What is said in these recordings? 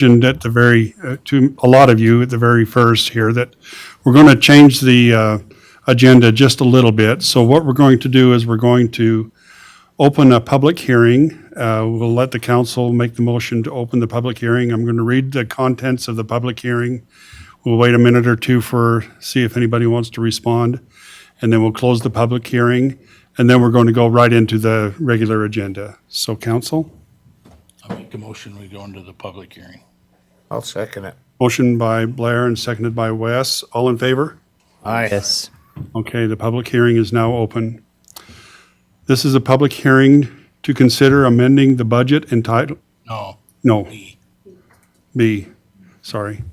at the very, to a lot of you at the very first here, that we're going to change the agenda just a little bit. So what we're going to do is we're going to open a public hearing. We'll let the council make the motion to open the public hearing. I'm going to read the contents of the public hearing. We'll wait a minute or two see if anybody wants to respond, and then we'll close the public hearing, and then we're going to go right into the regular agenda. So council? I'll make the motion, we go into the public hearing. I'll second it. Motion by Blair and seconded by Wes. All in favor? Aye. Yes. Okay, the public hearing is now open. This is a public hearing to consider amending the budget entitled, no, B, sorry.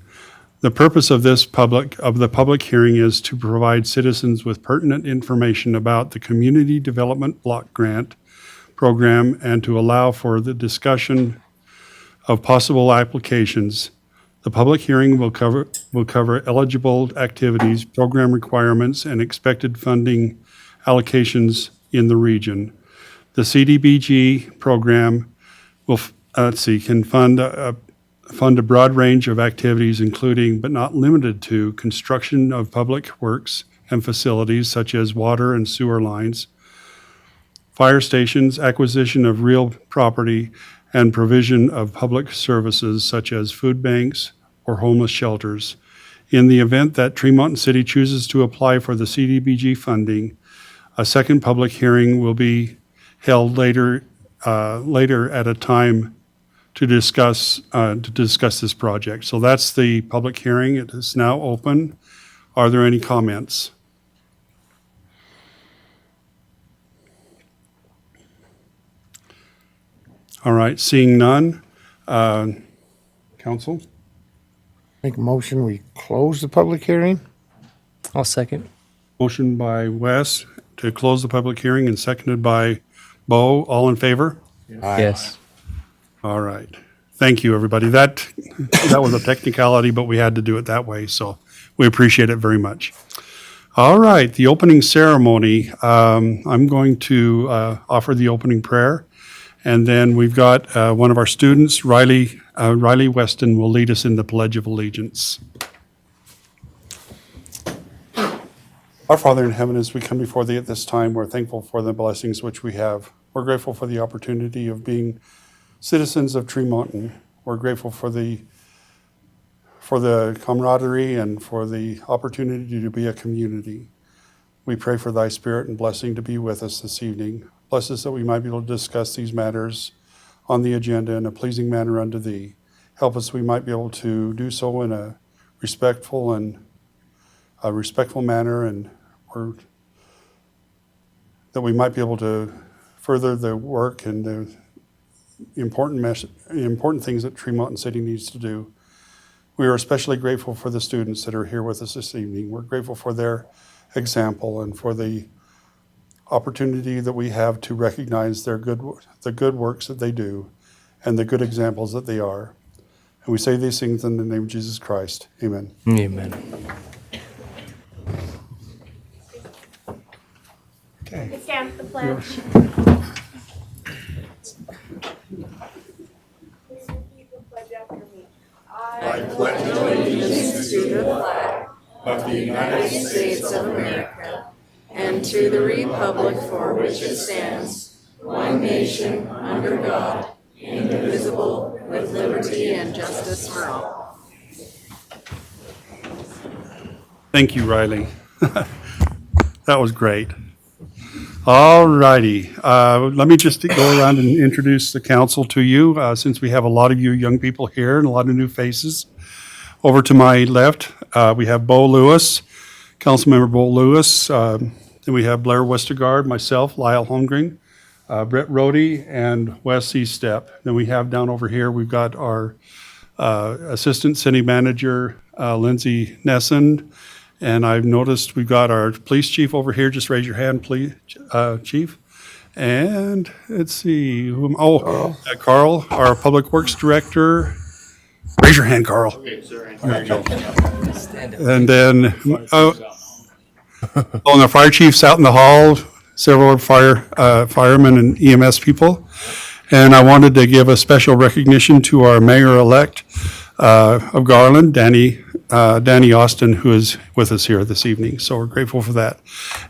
The purpose of the public hearing is to provide citizens with pertinent information about the Community Development Block Grant Program and to allow for the discussion of possible applications. The public hearing will cover eligible activities, program requirements, and expected funding allocations in the region. The CDBG program will can fund a broad range of activities, including but not limited to construction of public works and facilities such as water and sewer lines, fire stations, acquisition of real property, and provision of public services such as food banks or homeless shelters. In the event that Tremont City chooses to apply for the CDBG funding, a second public hearing will be held later at a time to discuss this project. So that's the public hearing. It is now open. Are there any comments? All right, seeing none. Council? Make a motion, we close the public hearing? I'll second. Motion by Wes to close the public hearing and seconded by Bo. All in favor? Aye. Yes. All right. Thank you, everybody. That was a technicality, but we had to do it that way, so we appreciate it very much. All right, the opening ceremony. I'm going to offer the opening prayer, and then we've got one of our students, Riley Weston, will lead us in the Pledge of Allegiance. Our Father in heaven, as we come before thee at this time, we're thankful for the blessings which we have. We're grateful for the opportunity of being citizens of Tremont. We're grateful for the camaraderie and for the opportunity to be a community. We pray for thy spirit and blessing to be with us this evening. Bless us that we might be able to discuss these matters on the agenda in a pleasing manner unto thee. Help us we might be able to do so in a respectful manner, and that we might be able to further the work and the important things that Tremont City needs to do. We are especially grateful for the students that are here with us this evening. We're grateful for their example and for the opportunity that we have to recognize the good works that they do and the good examples that they are. And we say these things in the name of Jesus Christ. Amen. Amen. Okay. Stand for the pledge. Please repeat the pledge after me. I pledge allegiance to the flag of the United States of America and to the republic for which it stands, one nation, under God, indivisible, with liberty and justice for all. Thank you, Riley. That was great. All righty. Let me just go around and introduce the council to you, since we have a lot of you young people here and a lot of new faces. Over to my left, we have Bo Lewis, Councilmember Bo Lewis. Then we have Blair Westergaard, myself, Lyle Holmgren, Brett Rohde, and Wes Eastep. Then we have down over here, we've got our Assistant City Manager, Lindsay Nessen. And I've noticed we've got our police chief over here. Just raise your hand, please, chief. And let's see, Carl, our public works director. Raise your hand, Carl. Okay, sir. There you go. And then, and the fire chief's out in the hall, several firemen and EMS people. And I wanted to give a special recognition to our mayor-elect, of Garland, Danny Austin, who is with us here this evening. So we're grateful for that.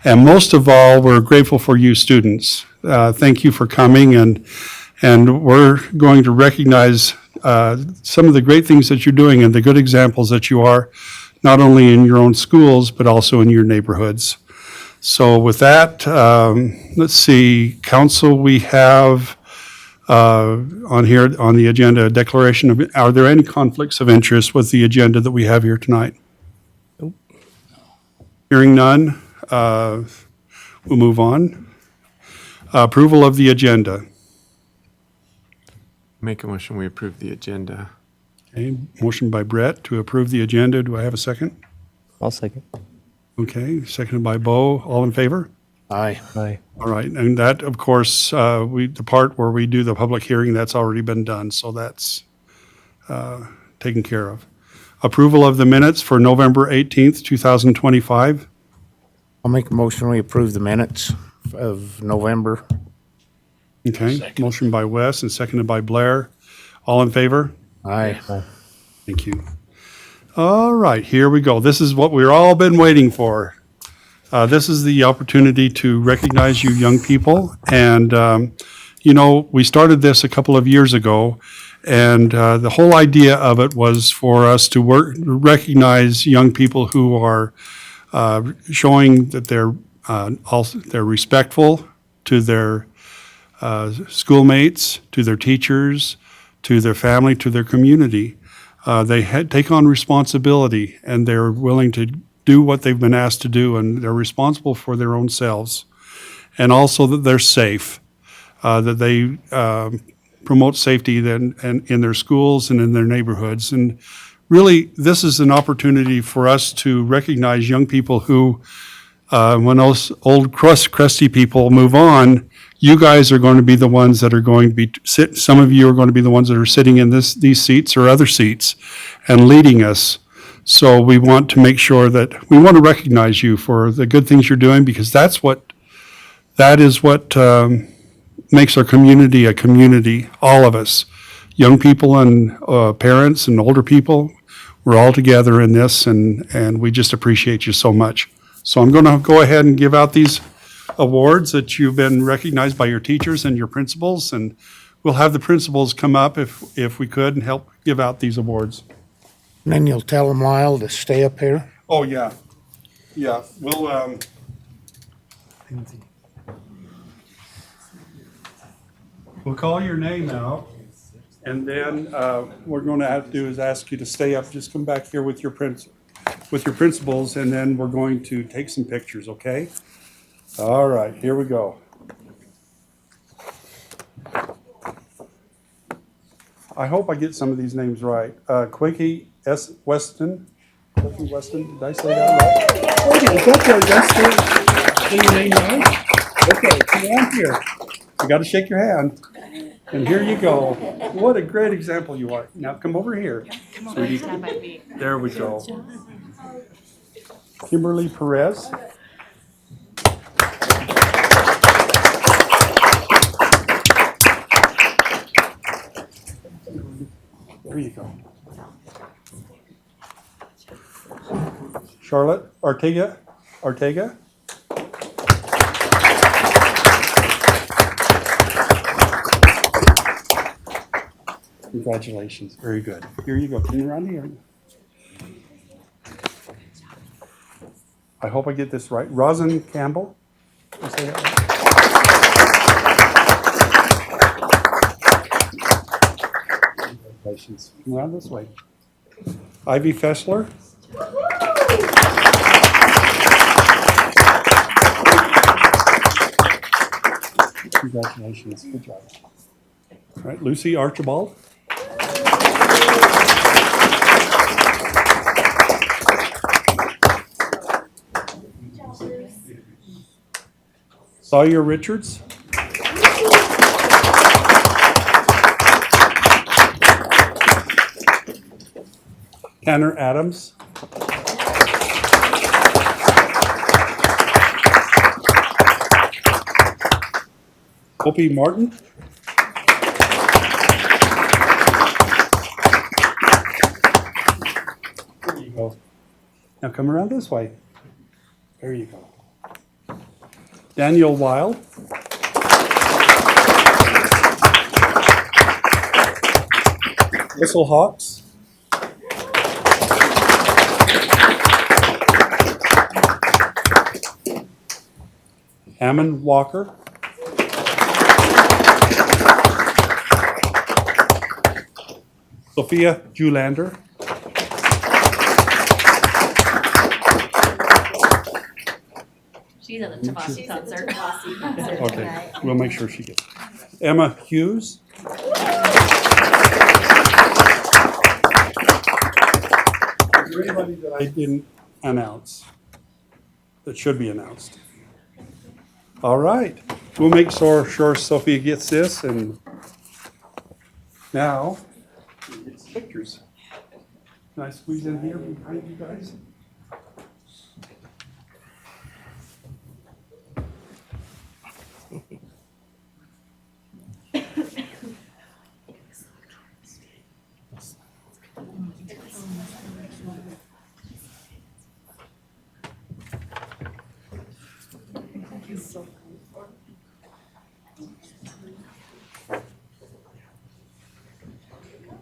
And most of all, we're grateful for you students. Thank you for coming, and we're going to recognize some of the great things that you're doing and the good examples that you are, not only in your own schools, but also in your neighborhoods. So with that, let's see, council, we have on here, on the agenda, a declaration of, are there any conflicts of interest with the agenda that we have here tonight? Nope. Hearing none, we'll move on. Approval of the agenda. Make a motion, we approve the agenda. Okay, motion by Brett to approve the agenda. Do I have a second? I'll second. Okay, seconded by Bo. All in favor? Aye. Aye. All right, and that, of course, the part where we do the public hearing, that's already been done, so that's taken care of. Approval of the minutes for November 18th, 2025. I'll make a motion, we approve the minutes of November. Okay, Second. motion by Wes and seconded by Blair. All in favor? Aye. Thank you. All right, here we go. This is what we've all been waiting for. This is the opportunity to recognize you young people. And, we started this a couple of years ago, and the whole idea of it was for us to recognize young people who are showing that they're respectful to their schoolmates, to their teachers, to their family, to their community. They take on responsibility, and they're willing to do what they've been asked to do, and they're responsible for their own selves. And also that they're safe, that they promote safety in their schools and in their neighborhoods. And really, this is an opportunity for us to recognize young people who, when those old crusty people move on, you guys are going to be the ones that are going to be, some of you are going to be the ones that are sitting in these seats or other seats and leading us. So we want to make sure that, we want to recognize you for the good things you're doing, because that is what makes our community a community, all of us. Young people and parents and older people, we're all together in this, and we just appreciate you so much. So I'm going to go ahead and give out these awards that you've been recognized by your teachers and your principals, and we'll have the principals come up if we could and help give out these awards. And then you'll tell them, Lyle, to stay up here. Oh, yeah. Yeah, we'll call your name out, and then what we're going to have to do is ask you to stay up. Just come back here with your principals, and then we're going to take some pictures, okay? All right, here we go. I hope I get some of these names right. Quakey S. Weston. Quakey Weston, did I say that right? Quakey, is that your name right? Okay, come on here. You got to shake your hand. And here you go. What a great example you are. Now come over here. Come over and stand by me. There we go. Kimberly Perez. There you go. Charlotte Ortega. Congratulations. Very good. Here you go. Come around here. I hope I get this right. Rosin Campbell. Did I say that right? Congratulations. Come around this way. Ivy Fessler. Congratulations. Good job. All right, Lucy Archibald. Sawyer Richards. Tanner Adams. Opie Martin. go. Now come around this way. There you go. Daniel Wild. Whistle Hawks. Hammond Walker. Sophia Julander. She's at the Tabasi concert. Okay, we'll make sure she gets. Emma Hughes. Is there anybody that I didn't announce that should be announced? All right, we'll make sure Sophia gets this, and now we get some pictures. Can I squeeze in here behind you guys?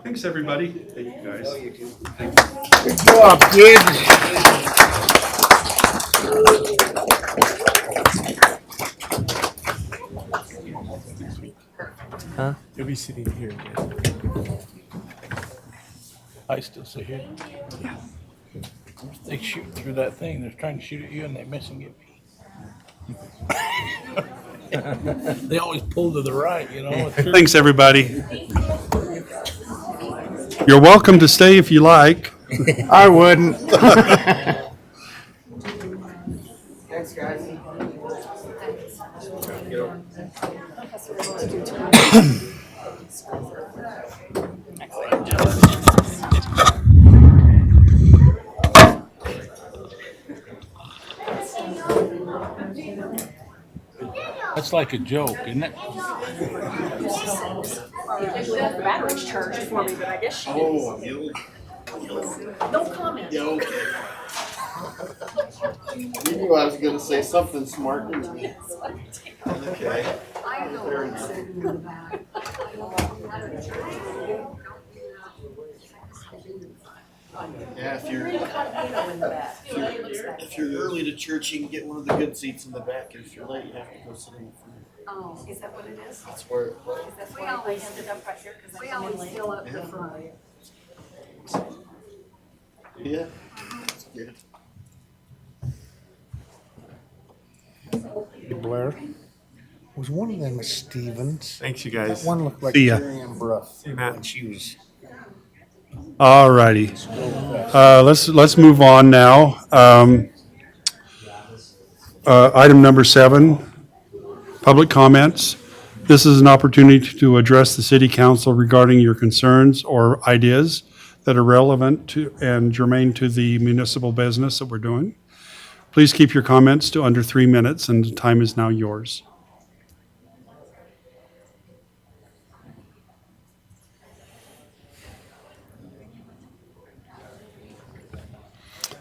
Thanks, everybody. Thank you, guys. Good job, kids. You'll be sitting here again. I still sit here. They shoot through that thing. They're trying to shoot at you and they miss and get me. They always pull to the right, you know. Thanks, everybody. You're welcome to stay if you like. I wouldn't. That's like a joke, isn't it? The battery's charged for me, but I guess she didn't. No comment. Yeah, okay. You knew I was gonna say something smart, didn't you? Okay. Fair enough. Yeah, if you're early to church, you can get one of the good seats in the back. If you're late, you have to go sit in the front. Oh, is that what it is? That's where it was. That's why I ended up right here, because I come in late. up the front. Yeah. That's good. Blair. Was one of them a Stevens? Thanks, you guys. One looked like See ya. Jerry Ambra. See you, Matt. And she was. All righty. Let's move on now. Item number 7, public comments. This is an opportunity to address the city council regarding your concerns or ideas that are relevant to and germane to the municipal business that we're doing. Please keep your comments to under 3 minutes, and the time is now yours.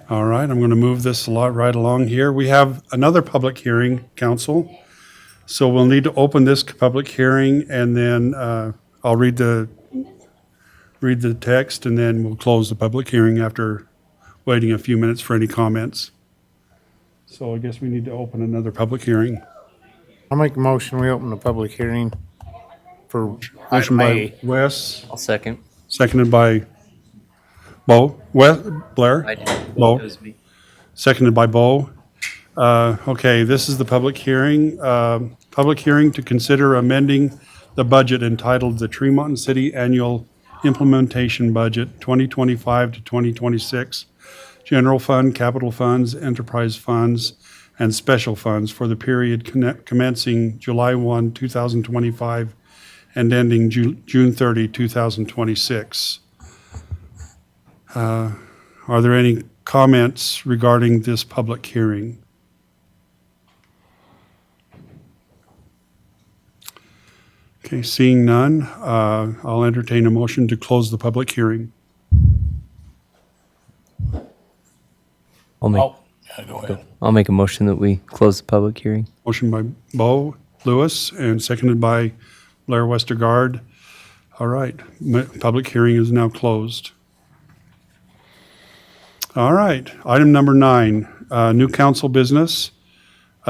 All right, I'm going to move this right along here. We have another public hearing, council. So we'll need to open this public hearing, and then I'll read the text, and then we'll close the public hearing after waiting a few minutes for any comments. So I guess we need to open another public hearing. I'll make a motion, we open the public hearing for Motion item by A. Wes, I'll second. seconded by Blair. I did. Bo. It was me. Seconded by Bo. Okay, this is the public hearing. Public hearing to consider amending the budget entitled the Tremont City Annual Implementation Budget 2025 to 2026, General Fund, Capital Funds, Enterprise Funds, and Special Funds for the period commencing July 1, 2025, and ending June 30, 2026. Are there any comments regarding this public hearing? Okay, seeing none, I'll entertain a motion to close the public hearing. I'll make Oh, yeah, go ahead. I'll make a motion that we close the public hearing. Motion by Bo Lewis and seconded by Blair Westergaard. All right, public hearing is now closed. All right, item number 9, new council business.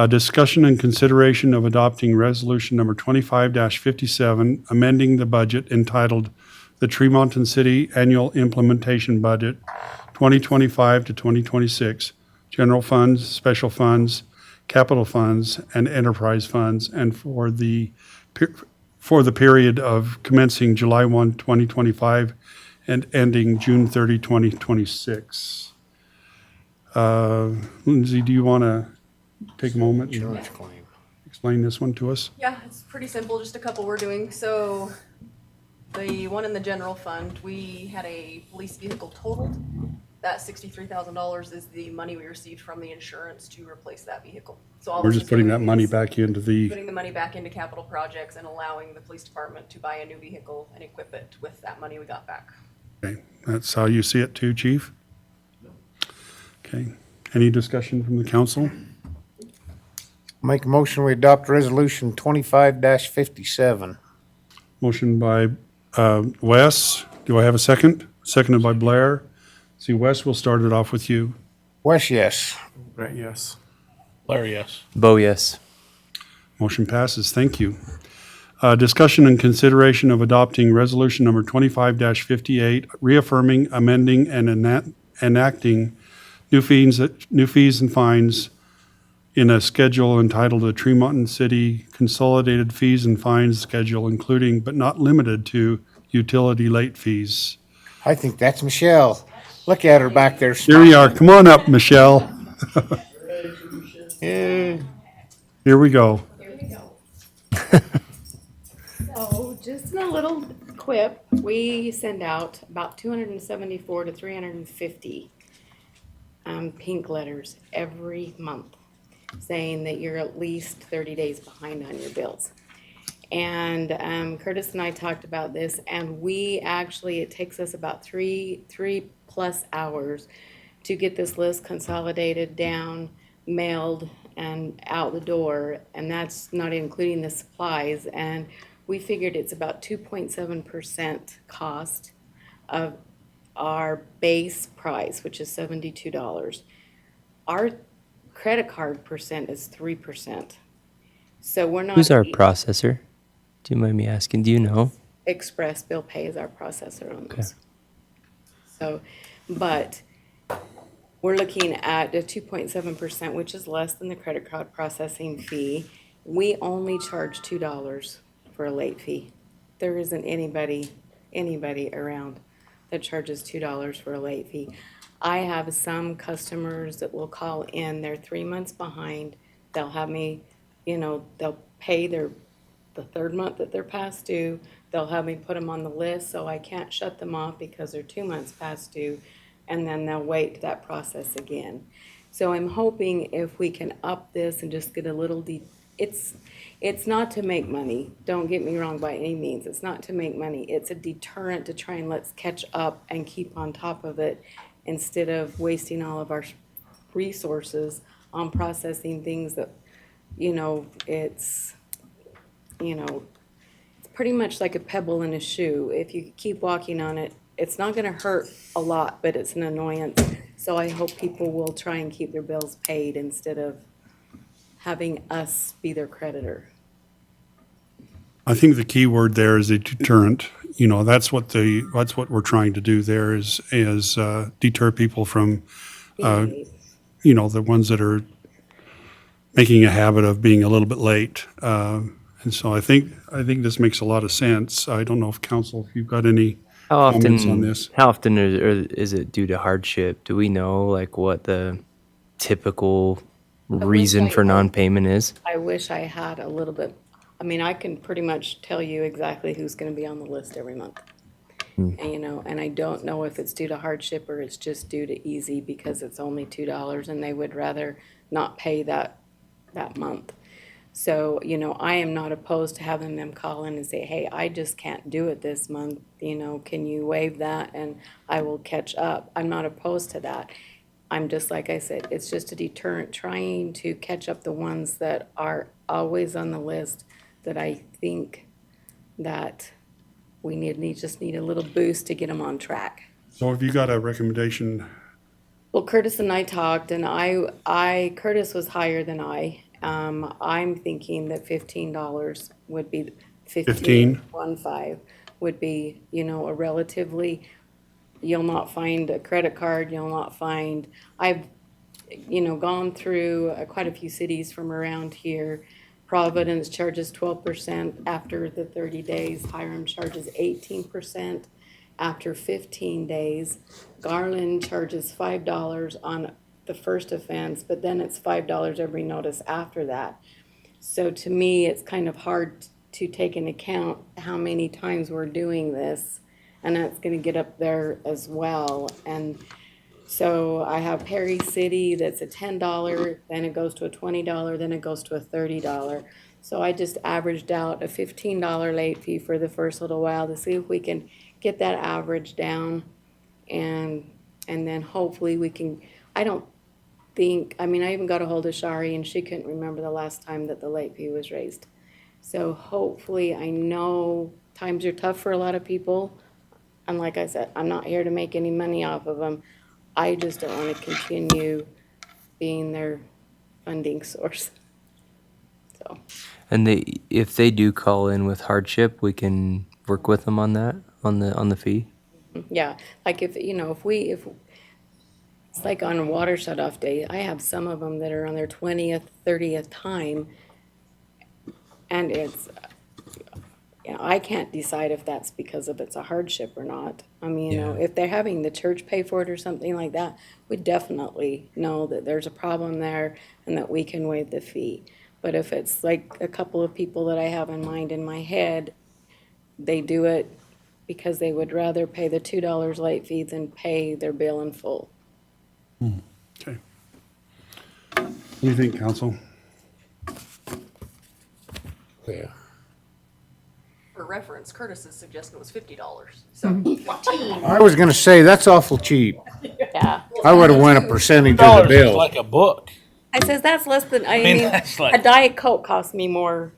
Discussion and consideration of adopting resolution number 25-57, amending the budget entitled the Tremonton City Annual Implementation Budget 2025 to 2026, general funds, special funds, capital funds, and enterprise funds, and for the period of commencing July 1, 2025, and ending June 30, 2026. Lindsay, do you want to take a moment and Insurance claim. explain this one to us? Yeah, it's pretty simple, just a couple we're doing. So the one in the general fund, we had a police vehicle totaled. That $63,000 is the money we received from the insurance to replace that vehicle. So all We're this just is putting doing that money is back into the, putting the money back into capital projects and allowing the police department to buy a new vehicle and equip it with that money we got back. okay, that's how you see it too, chief? Okay, any discussion from the council? Make a motion, we adopt resolution 25-57. Motion by Wes. Do I have a second? Seconded by Blair. See, Wes, we'll start it off with you. Wes, yes. Right, yes. Larry, yes. Bo, yes. Motion passes. Thank you. Discussion and consideration of adopting resolution number 25-58, reaffirming, amending, and enacting new fees and fines in a schedule entitled the Tremonton City Consolidated Fees and Fines Schedule, including but not limited to utility late fees. I think that's Michelle. Look at her back there. Here we are. Come on up, Michelle. Yeah. Here we go. So just in a little quip, we send out about 274 to 350 pink letters every month saying that you're at least 30 days behind on your bills. And Curtis and I talked about this, and we actually, it takes us about three plus hours to get this list consolidated down, mailed, and out the door, and that's not including the supplies. And we figured it's about 2.7% cost of our base price, which is $72. Our credit card percent is 3%. So we're not. Who's our processor? Do you mind me asking? Do you know? Express Bill Pay is our processor on this. So, but we're looking at a 2.7%, which is less than the credit card processing fee. We only charge $2 for a late fee. There isn't anybody around that charges $2 for a late fee. I have some customers that will call in, they're 3 months behind. They'll have me, they'll pay the third month that they're past due. They'll have me put them on the list so I can't shut them off because they're 2 months past due. And then they'll wait that process again. So I'm hoping if we can up this and just get a little it's not to make money. Don't get me wrong by any means. It's not to make money. It's a deterrent to try and let's catch up and keep on top of it instead of wasting all of our resources on processing things that, it's pretty much like a pebble in a shoe. If you keep walking on it, it's not gonna hurt a lot, but it's an annoyance. So I hope people will try and keep their bills paid instead of having us be their creditor. I think the key word there is a deterrent. That's what we're trying to do there is deter people from, the ones that are making a habit of being a little bit late. And so I think this makes a lot of sense. I don't know if council, if you've got any How comments on this. often is it due to hardship? Do we know like what the typical reason for non-payment is? I wish I had a little bit, I can pretty much tell you exactly who's gonna be on the list every month. And, and I don't know if it's due to hardship or it's just due to easy because it's only $2 and they would rather not pay that month. So, I am not opposed to having them call in and say, hey, I just can't do it this month, can you waive that and I will catch up? I'm not opposed to that. I'm just, like I said, it's just a deterrent, trying to catch up the ones that are always on the list that I think that we just need a little boost to get them on track. So have you got a recommendation? Well, Curtis and I talked, and Curtis was higher than I. I'm thinking that $15 would be, 15? 15 would be, a relatively, you'll not find a credit card, you'll not find, I've, gone through quite a few cities from around here. Providence charges 12% after the 30 days. Hiram charges 18% after 15 days. Garland charges $5 on the first offense, but then it's $5 every notice after that. So to me, it's kind of hard to take into account how many times we're doing this, and that's gonna get up there as well. And so I have Perry City that's a $10, then it goes to a $20, then it goes to a $30. So I just averaged out a $15 late fee for the first little while to see if we can get that average down, and then hopefully we can, I even got a hold of Shari and she couldn't remember the last time that the late fee was raised. So hopefully, I know times are tough for a lot of people, and like I said, I'm not here to make any money off of them. I just don't want to continue being their funding source. So, And if they do call in with hardship, we can work with them on that, on the fee. yeah, like if it's like on a water shut-off day, I have some of them that are on their 20th, 30th time, and it's, I can't decide if that's because of it's a hardship or not. I mean, if they're having the church pay for it or something like that, we definitely know that there's a problem there and that we can waive the fee. But if it's like a couple of people that I have in mind in my head, they do it because they would rather pay the $2 late fee than pay their bill in full. Okay. What do you think, council? Yeah. For reference, Curtis's suggestion was $50. So 15. I was gonna say, that's awful cheap. Yeah. I would've went a percentage of the Dollars is bill. like a book. I says that's less than, I mean, mean, that's a like- Diet Coke costs me more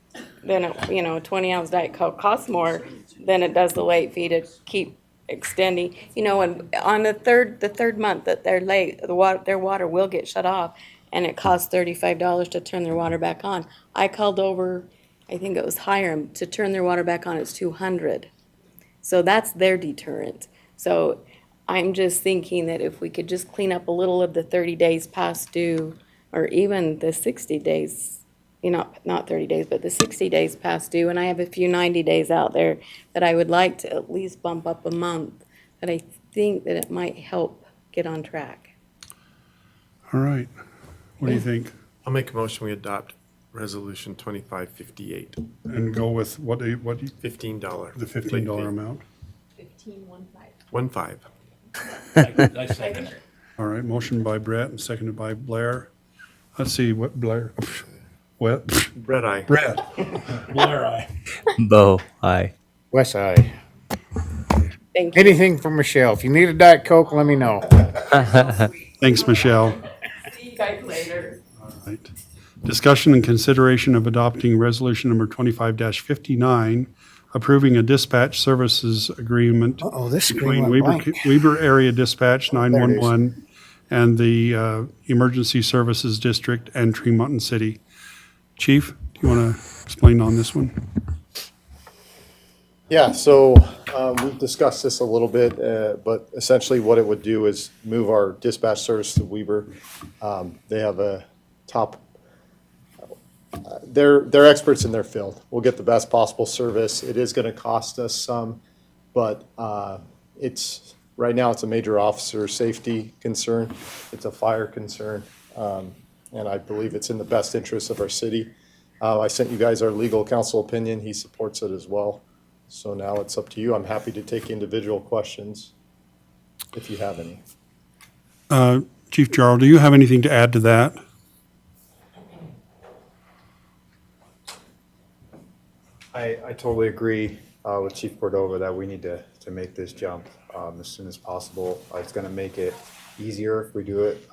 than, a 20-ounce Diet Coke costs more than it does the late fee to keep extending. And on the third month that they're late, their water will get shut off, and it costs $35 to turn their water back on. I called over, I think it was Hiram, to turn their water back on, it's $200. So that's their deterrent. So I'm just thinking that if we could just clean up a little of the 30 days past due, or even the 60 days, not 30 days, but the 60 days past due, and I have a few 90 days out there that I would like to at least bump up a month, that I think that it might help get on track. All right. What do you think? I'll make a motion, we adopt resolution 2558, And go with what $15. the $15 amount? 15. I second it. All right, motion by Brett and seconded by Blair. Let's see, what Blair, what? Red eye. Brett. Blair, aye. Bo, aye. West side. Thank you. Anything for Michelle. If you need a Diet Coke, let me know. Thanks, Michelle. See you guys later. Right. Discussion and consideration of adopting resolution number 25-59, approving a dispatch services agreement Uh-oh, this between screen went blank. Weber Area Dispatch There it is. 911 and the Emergency Services District and Tree Mountain City. Chief, do you want to explain on this one? Yeah, so we've discussed this a little bit, but essentially what it would do is move our dispatch service to Weber. They have a top, they're experts in their field. We'll get the best possible service. It is going to cost us some, but right now it's a major officer safety concern. It's a fire concern, and I believe it's in the best interest of our city. I sent you guys our legal counsel opinion. He supports it as well. So now it's up to you. I'm happy to take individual questions if you have any. Chief Jarl, do you have anything to add to that? I totally agree with Chief Cordova that we need to make this jump as soon as possible. It's going to make it easier if we do it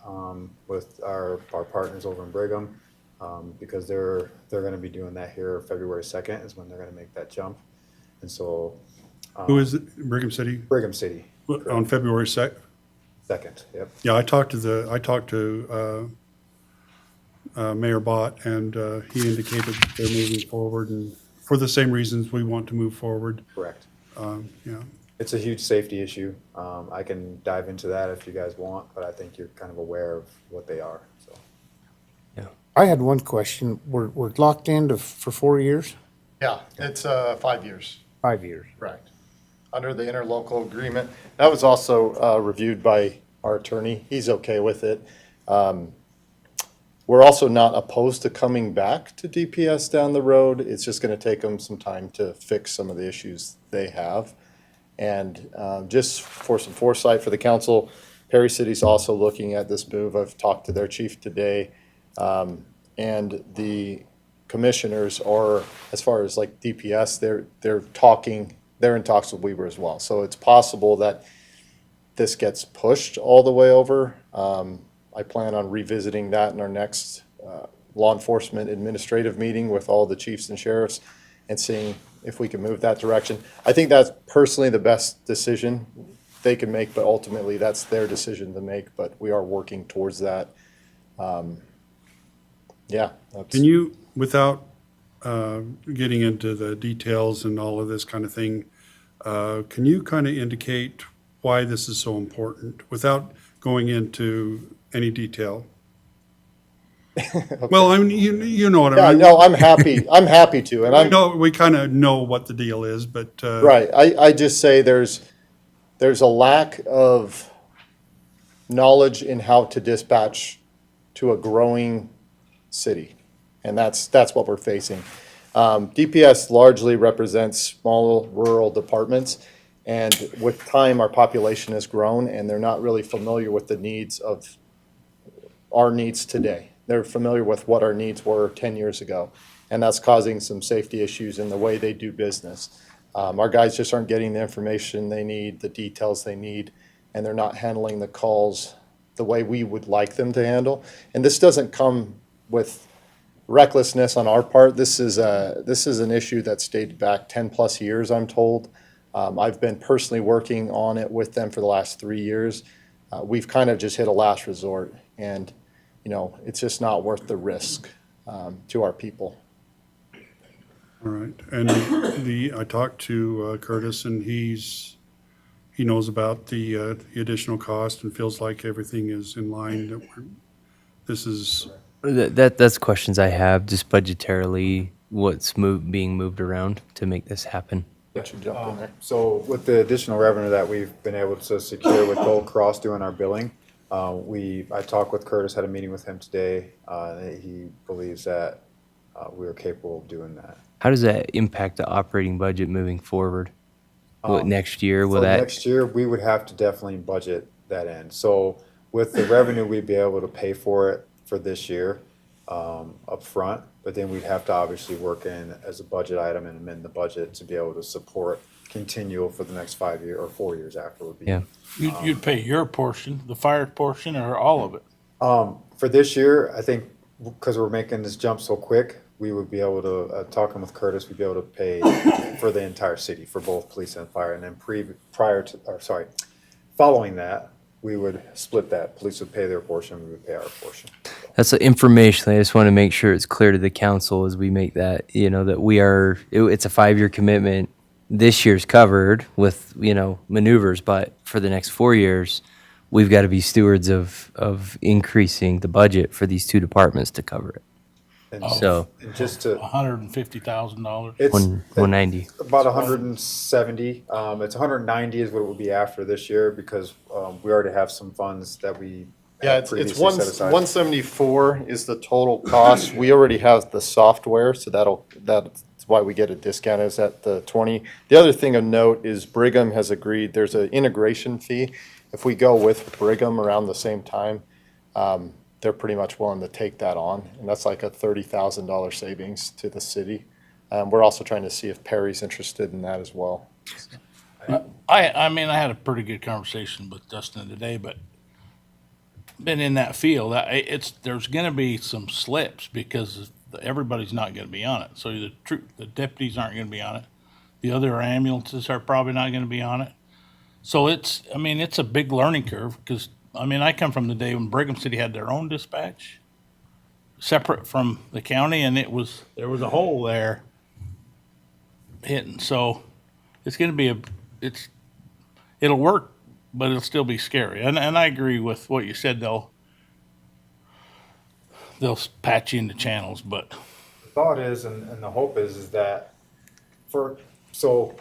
with our partners over in Brigham, because they're going to be doing that here February 2nd is when they're going to make that jump. And so Who is it? Brigham City? Brigham City, On February 2nd? 2nd, yep. Yeah, I talked to Mayor Bott, and he indicated that they're moving forward, and for the same reasons we want to move forward. Correct. Yeah. It's a huge safety issue. I can dive into that if you guys want, but I think you're kind of aware of what they are, so. I had one question. We're locked in for 4 years? Yeah, it's 5 years. 5 years. Correct. Under the interlocal agreement. That was also reviewed by our attorney. He's okay with it. We're also not opposed to coming back to DPS down the road. It's just going to take them some time to fix some of the issues they have. And just for some foresight for the council, Perry City's also looking at this move. I've talked to their chief today. And the commissioners are, as far as like DPS, they're in talks with Weber as well. So it's possible that this gets pushed all the way over. I plan on revisiting that in our next law enforcement administrative meeting with all the chiefs and sheriffs and seeing if we can move that direction. I think that's personally the best decision they can make, but ultimately that's their decision to make, but we are working towards that. Yeah. Can you, without getting into the details and all of this kind of thing, can you kind of indicate why this is so important without going into any detail? Well, I mean, you know what I Yeah, mean. no, I'm happy to, and We kind of know what the deal is, but. right, I just say there's a lack of knowledge in how to dispatch to a growing city, and that's what we're facing. DPS largely represents small rural departments, and with time, our population has grown, and they're not really familiar with the needs of our needs today. They're familiar with what our needs were 10 years ago, and that's causing some safety issues in the way they do business. Our guys just aren't getting the information they need, the details they need, and they're not handling the calls the way we would like them to handle. And this doesn't come with recklessness on our part. This is an issue that's dated back 10+ years, I'm told. I've been personally working on it with them for the last 3 years. We've kind of just hit a last resort, and it's just not worth the risk to our people. All right, and I talked to Curtis, and he knows about the additional cost and feels like everything is in line. This is. That's questions I have, just budgetarily, what's being moved around to make this happen. Let you jump in there. So with the additional revenue that we've been able to secure with Gold Cross doing our billing, I talked with Curtis, had a meeting with him today. He believes that we are capable of doing that. How does that impact the operating budget moving forward? Next year, will So that? next year, we would have to definitely budget that in. So with the revenue, we'd be able to pay for it for this year up front, but then we'd have to obviously work in as a budget item and amend the budget to be able to support continual for the next 5 years or 4 years after would be. Yeah. You'd pay your portion, the fire portion, or all of it? For this year, I think because we're making this jump so quick, we would be able to, talking with Curtis, we'd be able to pay for the entire city, for both police and fire. And then following that, we would split that. Police would pay their portion, we would pay our portion. That's the information. I just want to make sure it's clear to the council as we make that, that it's a 5-year commitment. This year's covered with, maneuvers, but for the next 4 years, we've got to be stewards of increasing the budget for these two departments to cover it. And So and just to, $150,000. it's 190. about 170. It's 190 is what it would be after this year because we already have some funds that we Yeah, had it's previously set aside. 174 is the total cost. We already have the software, so that's why we get a discount is at the 20. The other thing of note is Brigham has agreed, there's an integration fee. If we go with Brigham around the same time, they're pretty much willing to take that on, and that's like a $30,000 savings to the city. We're also trying to see if Perry's interested in that as well. I had a pretty good conversation with Dustin today, but been in that field. There's gonna be some slips because everybody's not gonna be on it. So the deputies aren't gonna be on it. The other ambulances are probably not gonna be on it. So it's a big learning curve because, I come from the day when Brigham City had their own dispatch, separate from the county, and there was a hole there hitting. So it's gonna be it'll work, but it'll still be scary. And I agree with what you said, they'll patch you into channels, but The thought is, and the hope is that so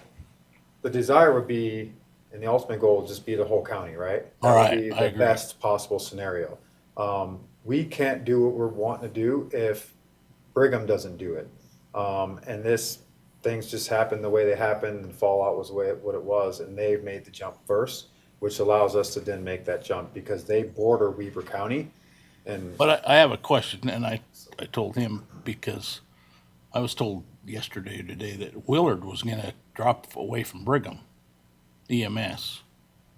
the desire would be, and the ultimate goal would just be the whole county, right? That would be Right, I the agree. best possible scenario. We can't do what we're wanting to do if Brigham doesn't do it. And things just happened the way they happened, and Fallout was what it was, and they've made the jump first, which allows us to then make that jump because they border Weber County. And But I have a question, and I told him because I was told yesterday or today that Willard was going to drop away from Brigham EMS.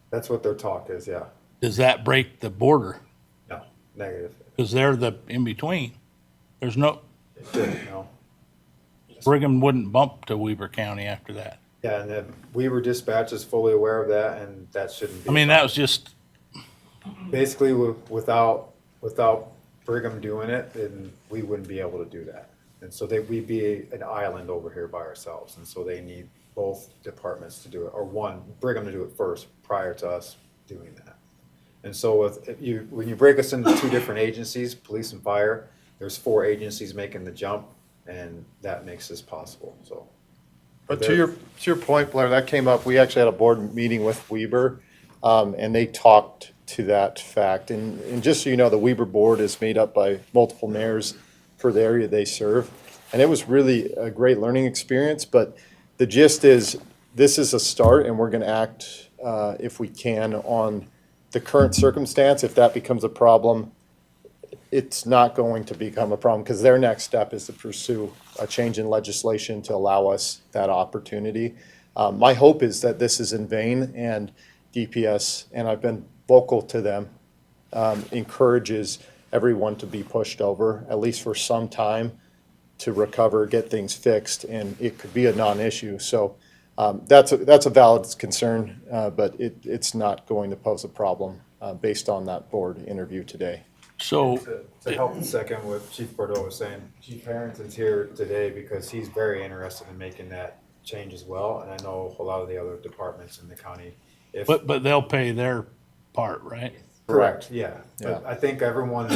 that's what their talk is, yeah. Does that break the border? No, negative. Because they're the in between. There's no It shouldn't, no. Brigham wouldn't bump to Weber County after that. Yeah, and then Weber Dispatch is fully aware of that, and that shouldn't be. That was just Basically, without Brigham doing it, then we wouldn't be able to do that. And so we'd be an island over here by ourselves, and so they need both departments to do it, or Brigham to do it first prior to us doing that. And so when you break us into two different agencies, police and fire, there's 4 agencies making the jump, and that makes this possible, so. But to your point, Blair, that came up, we actually had a board meeting with Weber, and they talked to that fact. And just so you know, the Weber board is made up by multiple mayors for the area they serve. And it was really a great learning experience, but the gist is, this is a start, and we're gonna act, if we can, on the current circumstance. If that becomes a problem, it's not going to become a problem, because their next step is to pursue a change in legislation to allow us that opportunity. My hope is that this is in vain, and DPS, and I've been vocal to them, encourages everyone to be pushed over, at least for some time, to recover, get things fixed, and it could be a non-issue. So that's a valid concern, but it's not going to pose a problem based on that board interview today. so. To help second what Chief Bordeaux was saying, Chief Harrington's here today because he's very interested in making that change as well, and I know a lot of the other departments in the county. But they'll pay their part, right? Correct, yeah. Yeah. But I think everyone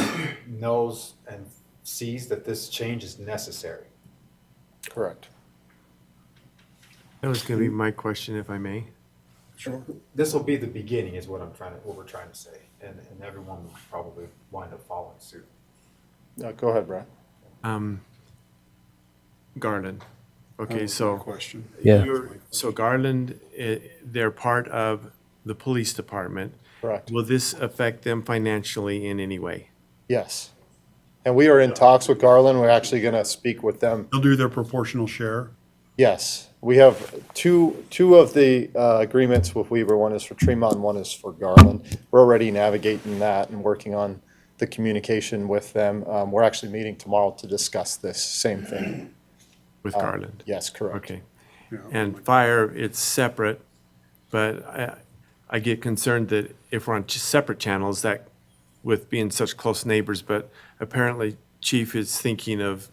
knows and sees that this change is necessary. Correct. That was gonna be my question, if I may. This will be the beginning is what we're trying to say, and everyone will probably wind up following suit. Go ahead, Brad. Garland. Okay, so. Question. Yeah. So Garland, they're part of the police department. Correct. Will this affect them financially in any way? Yes. And we are in talks with Garland. We're actually going to speak with them. They'll do their proportional share. Yes, we have two of the agreements with Weaver. One is for Tremont, and one is for Garland. We're already navigating that and working on the communication with them. We're actually meeting tomorrow to discuss this same thing. With Garland? Yes, correct. Okay. And fire, it's separate, but I get concerned that if we're on separate channels, that with being such close neighbors, but apparently Chief is thinking of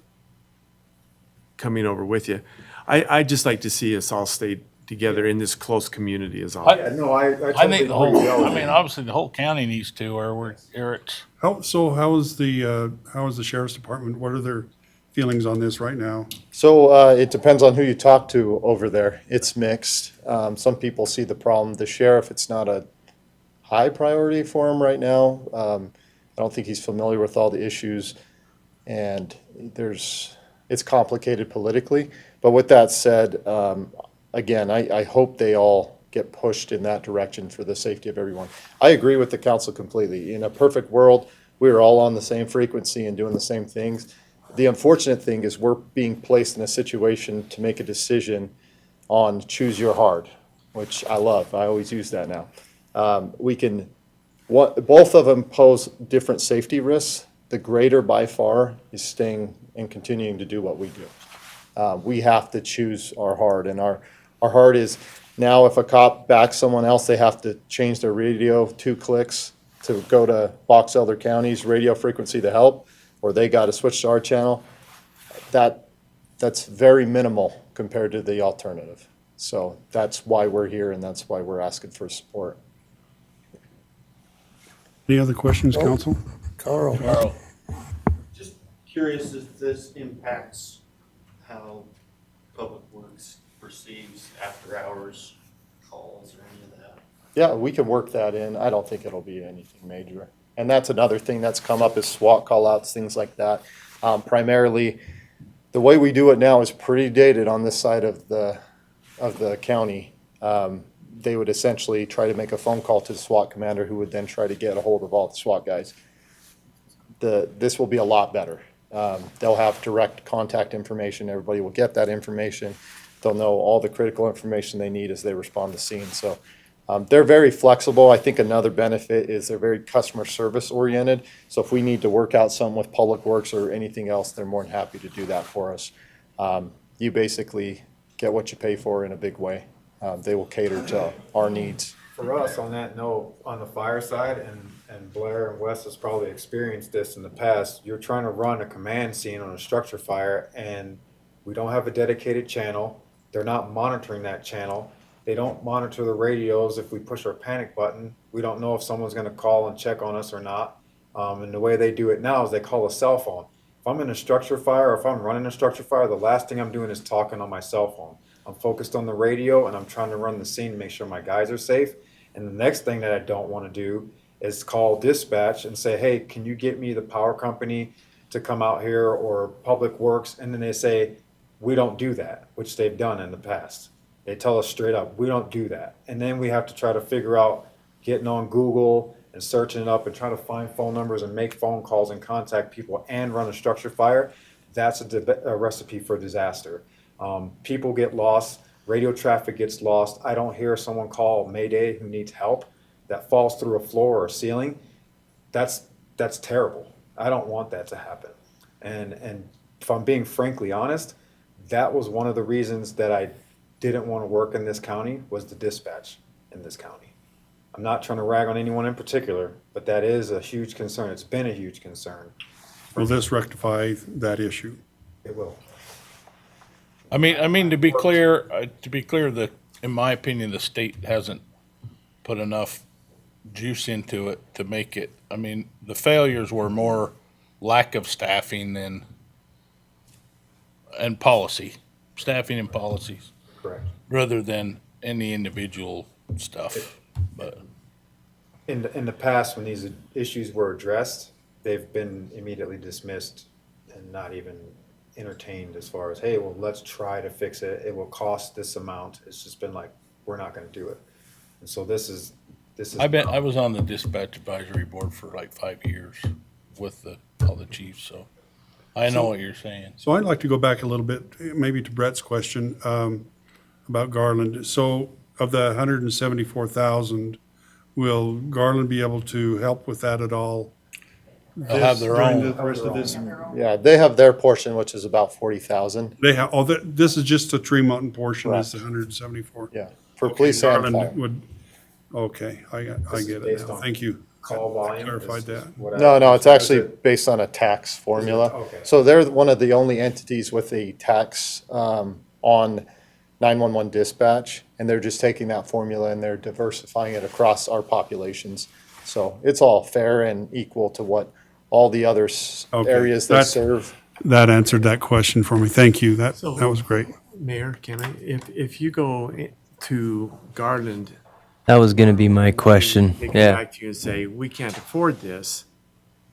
coming over with you. I'd just like to see us all stay together in this close community is all. Yeah, no, I I think totally the whole, agree with you. obviously the whole county needs to, or it's, How is the sheriff's department? What are their feelings on this right now? So it depends on who you talk to over there. It's mixed. Some people see the problem. The sheriff, it's not a high priority for him right now. I don't think he's familiar with all the issues, and it's complicated politically. But with that said, again, I hope they all get pushed in that direction for the safety of everyone. I agree with the council completely. In a perfect world, we are all on the same frequency and doing the same things. The unfortunate thing is we're being placed in a situation to make a decision on choose your hard, which I love. I always use that now. We can both of them pose different safety risks. The greater by far is staying and continuing to do what we do. We have to choose our heart, and our heart is now if a cop backs someone else, they have to change their radio 2 clicks to go to Box Elder County's radio frequency to help, or they got to switch to our channel. That's very minimal compared to the alternative. So that's why we're here, and that's why we're asking for support. Any other questions, council? Carl? Carl, Just curious if this impacts how Public Works perceives after-hours calls or any of that. Yeah, we can work that in. I don't think it'll be anything major. And that's another thing that's come up is SWAT call-outs, things like that. Primarily, the way we do it now is pretty dated on this side of the county. They would essentially try to make a phone call to the SWAT commander, who would then try to get a hold of all the SWAT guys. This will be a lot better. They'll have direct contact information. Everybody will get that information. They'll know all the critical information they need as they respond to scene. So they're very flexible. I think another benefit is they're very customer service oriented. So if we need to work out something with Public Works or anything else, they're more than happy to do that for us. You basically get what you pay for in a big way. They will cater to our needs. For us, on that note, on the fire side, and Blair and Wes has probably experienced this in the past, you're trying to run a command scene on a structure fire, and we don't have a dedicated channel. They're not monitoring that channel. They don't monitor the radios. If we push our panic button, we don't know if someone's gonna call and check on us or not. And the way they do it now is they call a cell phone. If I'm in a structure fire, or if I'm running a structure fire, the last thing I'm doing is talking on my cell phone. I'm focused on the radio, and I'm trying to run the scene to make sure my guys are safe. And the next thing that I don't want to do is call dispatch and say, hey, can you get me the power company to come out here, or Public Works? And then they say, we don't do that, which they've done in the past. They tell us straight up, we don't do that. And then we have to try to figure out getting on Google and searching it up and try to find phone numbers and make phone calls and contact people and run a structure fire. That's a recipe for disaster. People get lost, radio traffic gets lost. I don't hear someone call Mayday who needs help that falls through a floor or a ceiling. That's terrible. I don't want that to happen. And if I'm being frankly honest, that was one of the reasons that I didn't want to work in this county, was the dispatch in this county. I'm not trying to rag on anyone in particular, but that is a huge concern. It's been a huge concern. Will this rectify that issue? It will. I mean, to be clear, that in my opinion, the state hasn't put enough juice into it to make it. I mean, the failures were more lack of staffing and policy, staffing and policies, Correct. rather than any individual stuff. But In the past, when these issues were addressed, they've been immediately dismissed and not even entertained as far as, hey, well, let's try to fix it. It will cost this amount. It's just been like, we're not going to do it. And so this is. I was on the dispatch advisory board for like 5 years with all the chiefs, so I know what you're saying. So I'd like to go back a little bit, maybe to Brett's question about Garland. So of the 174,000, will Garland be able to help with that at all? They'll have their During own. the rest of this? Yeah, they have their portion, which is about 40,000. They have, this is just the Tree Mountain portion, is the 174? Yeah, for police and Garland fire. would, okay, I get it based now. on Thank you. Call volume. Clarified This is that. what I- No, it's actually Is it- based on a tax formula. Okay. So they're one of the only entities with a tax on 911 dispatch, and they're just taking that formula and they're diversifying it across our populations. So it's all fair and equal to what all the other Okay, areas they that's- serve. That answered that question for me. Thank you. That was great. Mayor, can I, if you go to Garland, That was going to be my question. they come Yeah. back to you and say, we can't afford this,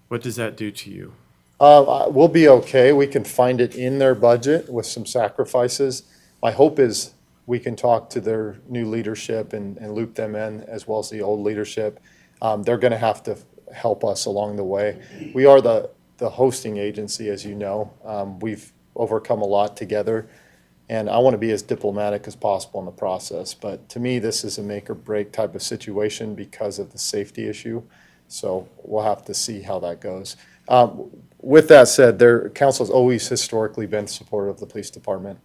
what does that do to you? We'll be okay. We can find it in their budget with some sacrifices. My hope is we can talk to their new leadership and loop them in, as well as the old leadership. They're going to have to help us along the way. We are the hosting agency, as you know. We've overcome a lot together, and I want to be as diplomatic as possible in the process. But to me, this is a make or break type of situation because of the safety issue. So we'll have to see how that goes. With that said, council's always historically been supportive of the police department,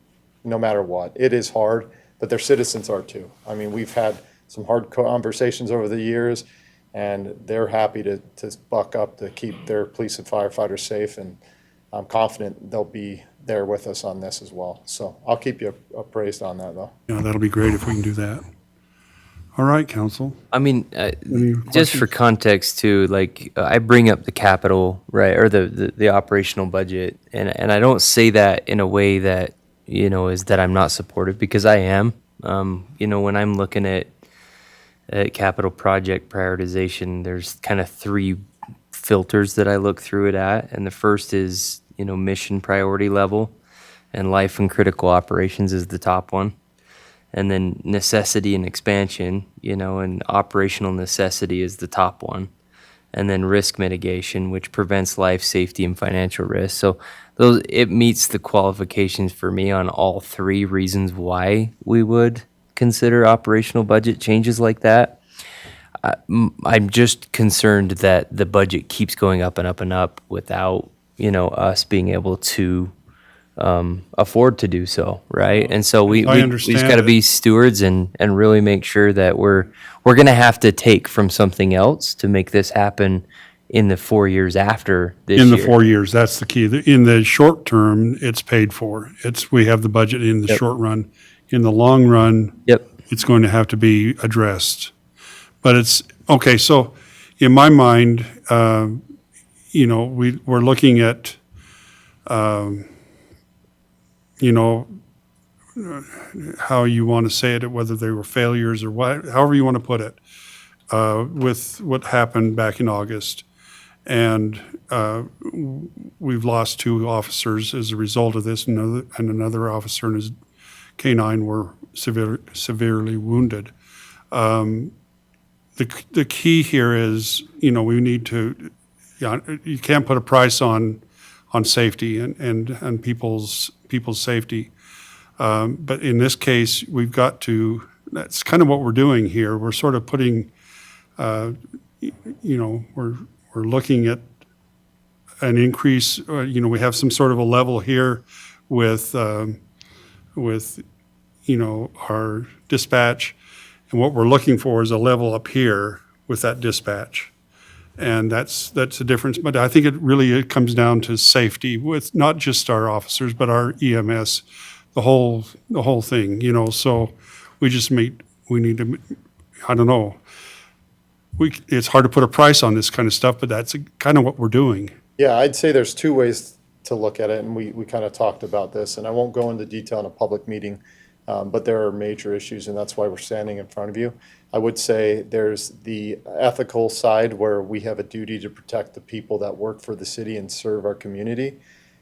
no matter what. It is hard, but their citizens are too. I mean, we've had some hard conversations over the years, and they're happy to buck up to keep their police and firefighters safe, and I'm confident they'll be there with us on this as well. So I'll keep you appraised on that, though. Yeah, that'll be great if we can do that. All right, council. I mean, Any just for questions? context too, like I bring up the capital, right, or the operational budget, and I don't say that in a way that, you know, is that I'm not supportive, because I am. You know, when I'm looking at capital project prioritization, there's kind of three filters that I look through it at, and the first is, you know, mission priority level, and life and critical operations is the top one. And then necessity and expansion, you know, and operational necessity is the top one. And then risk mitigation, which prevents life, safety, and financial risk. So it meets the qualifications for me on all three reasons why we would consider operational budget changes like that. I'm just concerned that the budget keeps going up and up and up without, you know, us being able to afford to do so, right? And so we just understand got to it. be stewards and really make sure that we're going to have to take from something else to make this happen in the 4 years after this In the year. 4 years, that's the key. In the short term, it's paid for. We have the budget in the Yep. short run. In the long run, Yep. it's going to have to be addressed. But it's, okay, so in my mind, you know, we're looking at, you know, how you want to say it, whether they were failures or what, however you want to put it, with what happened back in August. And we've lost 2 officers as a result of this, and another officer and his K-9 were severely wounded. The key here is, you know, we need to, you can't put a price on safety and people's safety. But in this case, we've got to, that's kind of what we're doing here. We're sort of putting, you know, we're looking at an increase, you know, we have some sort of a level here with, you know, our dispatch. And what we're looking for is a level up here with that dispatch. And that's the difference. But I think it comes down to safety with not just our officers, but our EMS, the whole thing, you know. So we need to, I don't know. It's hard to put a price on this kind of stuff, but that's kind of what we're doing. Yeah, I'd say there's 2 ways to look at it, and we kind of talked about this, and I won't go into detail in a public meeting, but there are major issues, and that's why we're standing in front of you. I would say there's the ethical side where we have a duty to protect the people that work for the city and serve our community,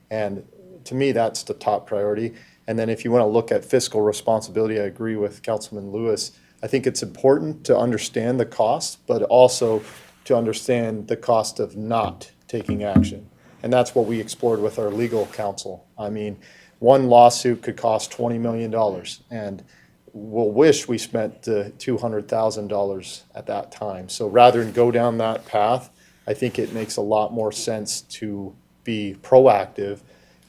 and to me, that's the top priority. And then if you want to look at fiscal responsibility, I agree with Councilman Lewis. I think it's important to understand the cost, but also to understand the cost of not taking action. And that's what we explored with our legal counsel. I mean, one lawsuit could cost $20 million, and we'll wish we spent $200,000 at that time. So rather than go down that path, I think it makes a lot more sense to be proactive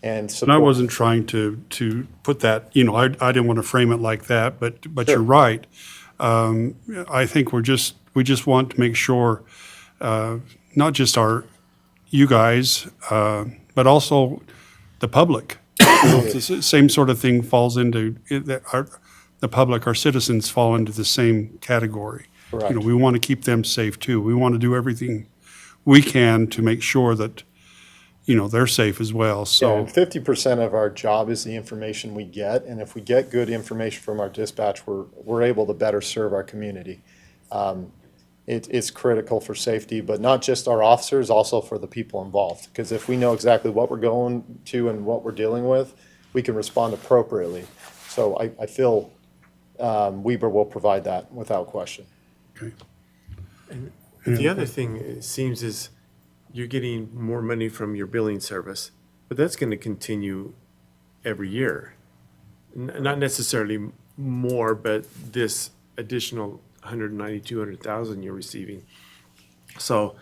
and And support. I wasn't trying to put that, you know, I didn't want to frame it like that, but Sure. you're right. I think we just want to make sure, not just you guys, but also the public. It's the same sort of thing falls into, the public, our citizens fall into the same category. Correct. You know, we want to keep them safe too. We want to do everything we can to make sure that, you know, they're safe as well, Yeah, so. and 50% of our job is the information we get, and if we get good information from our dispatch, we're able to better serve our community. It's critical for safety, but not just our officers, also for the people involved. Because if we know exactly what we're going to and what we're dealing with, we can respond appropriately. So I feel Weber will provide that without question. Okay. The other thing, it seems, is you're getting more money from your billing service, but that's going to continue every year. Not necessarily more, but this additional 190, 200,000 you're receiving. So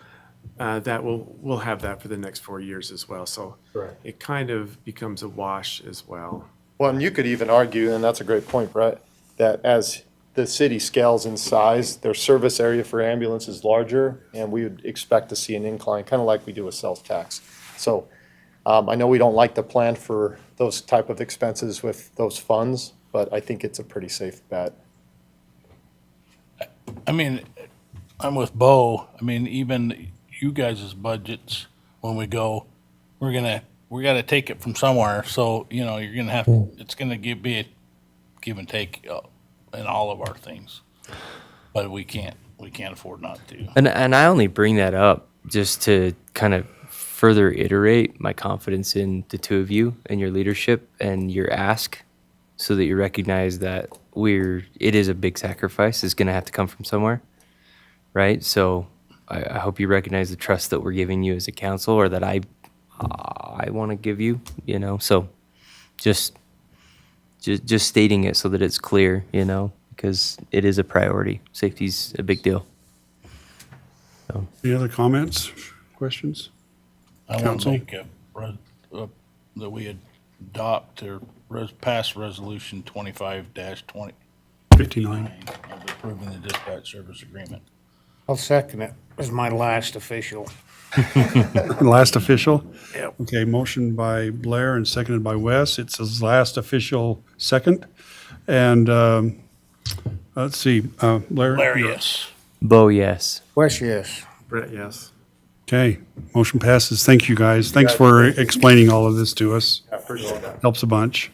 that we'll have that for the next 4 years as well. So Correct. it kind of becomes a wash as well. Well, and you could even argue, and that's a great point, Brett, that as the city scales in size, their service area for ambulance is larger, and we would expect to see an incline, kind of like we do with sales tax. So I know we don't like to plan for those type of expenses with those funds, but I think it's a pretty safe bet. I mean, I'm with Bo. I mean, even you guys' budgets, when we go, we gotta take it from somewhere. So, you know, you're gonna have, it's gonna be a give and take in all of our things. But we can't afford not to. And I only bring that up just to kind of further iterate my confidence in the two of you and your leadership and your ask, so that you recognize that it is a big sacrifice. It's going to have to come from somewhere, right? So I hope you recognize the trust that we're giving you as a council, or that I want to give you, you know. So just stating it so that it's clear, you know, because it is a priority. Safety's a big deal. Any other comments, questions? I want Council? to make that we adopt or pass resolution 25-20 59. of approving the dispatch service agreement. I'll second it as my last official. Last official? Yep. Okay, motion by Blair and seconded by Wes. It's his last official second. And let's see, Blair? Larry, yes. Bo, yes. Wes, yes. Brett, yes. Okay, motion passes. Thank you, guys. Thanks for explaining all of this to us. I appreciate that. Helps a bunch.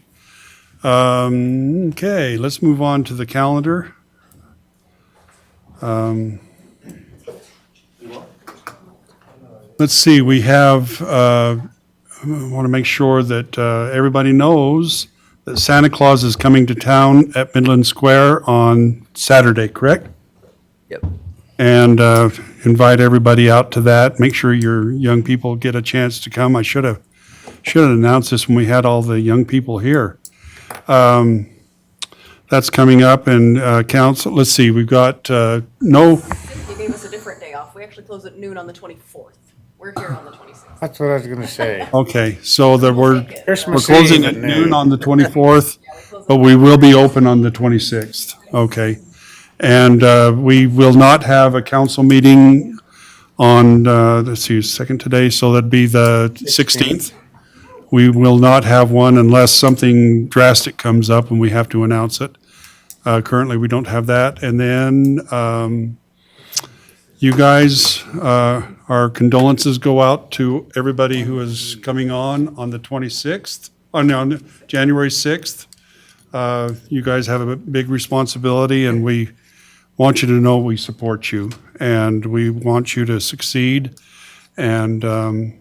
Okay, let's move on to the calendar. Let's see, we have, I want to make sure that everybody knows that Santa Claus is coming to town at Midland Square on Saturday, correct? Yep. And invite everybody out to that. Make sure your young people get a chance to come. I should have announced this when we had all the young people here. That's coming up, and council, let's see, we've got You gave us a different day off. We actually close at noon on the 24th. We're here on the 26th. That's what I was gonna say. Okay, so we're Christmas closing Eve at noon on the 24th, but we will be open on the 26th. Okay. And we will not have a council meeting on, let's see, second today, so that'd be the 16th. We will not have one unless something drastic comes up and we have to announce it. Currently, we don't have that. And then you guys, our condolences go out to everybody who is coming on the 26th, on January 6th. You guys have a big responsibility, and we want you to know we support you, and we want you to succeed. And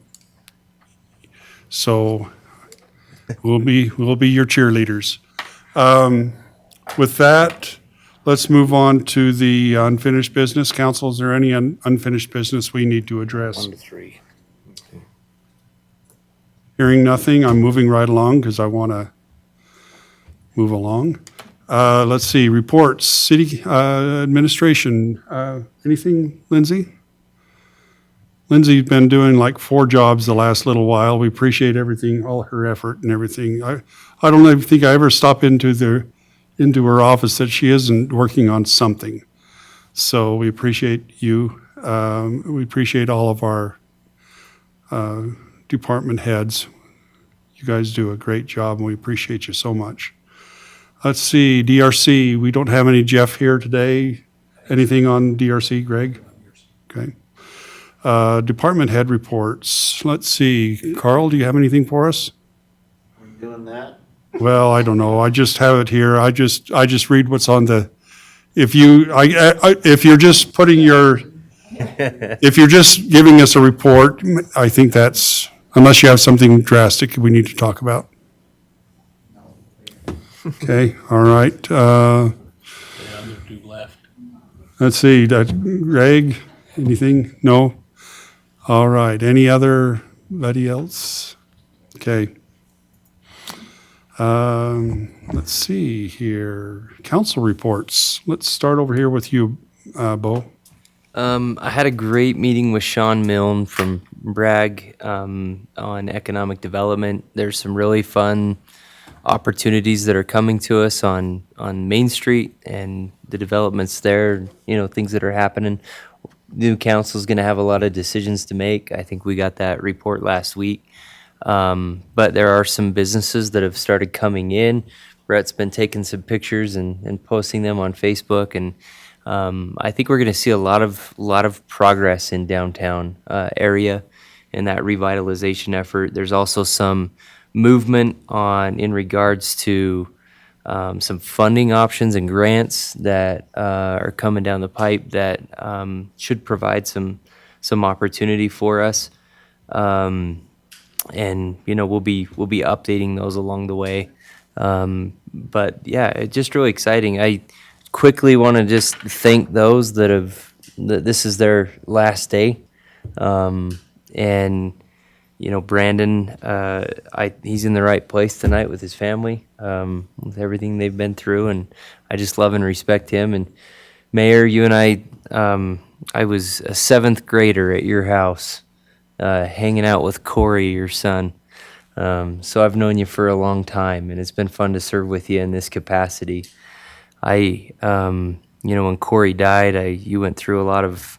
so we'll be your cheerleaders. With that, let's move on to the unfinished business. Council, is there any unfinished business we need to address? 1 to 3. Hearing nothing, I'm moving right along because I want to move along. Let's see, reports, city administration. Anything, Lindsay? Lindsay's been doing like 4 jobs the last little while. We appreciate everything, all her effort and everything. I don't even think I ever stop into her office that she isn't working on something. So we appreciate you. We appreciate all of our department heads. You guys do a great job, and we appreciate you so much. Let's see, DRC, we don't have any Jeff here today. Anything on DRC, Greg? Okay. Department head reports. Let's see, Carl, do you have anything for us? Are you doing that? Well, I don't know. I just have it here. I just read what's on the, if you're just putting if you're just giving us a report, I think that's, unless you have something drastic we need to talk about. Okay, all right. Yeah, there's 2 left. Let's see, Greg, anything? No? All right, anybody else? Okay. Let's see here, council reports. Let's start over here with you, Bo. I had a great meeting with Sean Milne from Bragg on economic development. There's some really fun opportunities that are coming to us on Main Street and the developments there, you know, things that are happening. New council's going to have a lot of decisions to make. I think we got that report last week. But there are some businesses that have started coming in. Brett's been taking some pictures and posting them on Facebook, and I think we're going to see a lot of progress in downtown area in that revitalization effort. There's also some movement in regards to some funding options and grants that are coming down the pipe that should provide some opportunity for us. And you know, we'll be updating those along the way. But yeah, it's just really exciting. I quickly want to just thank those that this is their last day. And you know, Brandon, he's in the right place tonight with his family, with everything they've been through, and I just love and respect him. And Mayor, you and I was a 7th grader at your house, hanging out with Corey, your son. So I've known you for a long time, and it's been fun to serve with you in this capacity. You know, when Corey died, you went through a lot of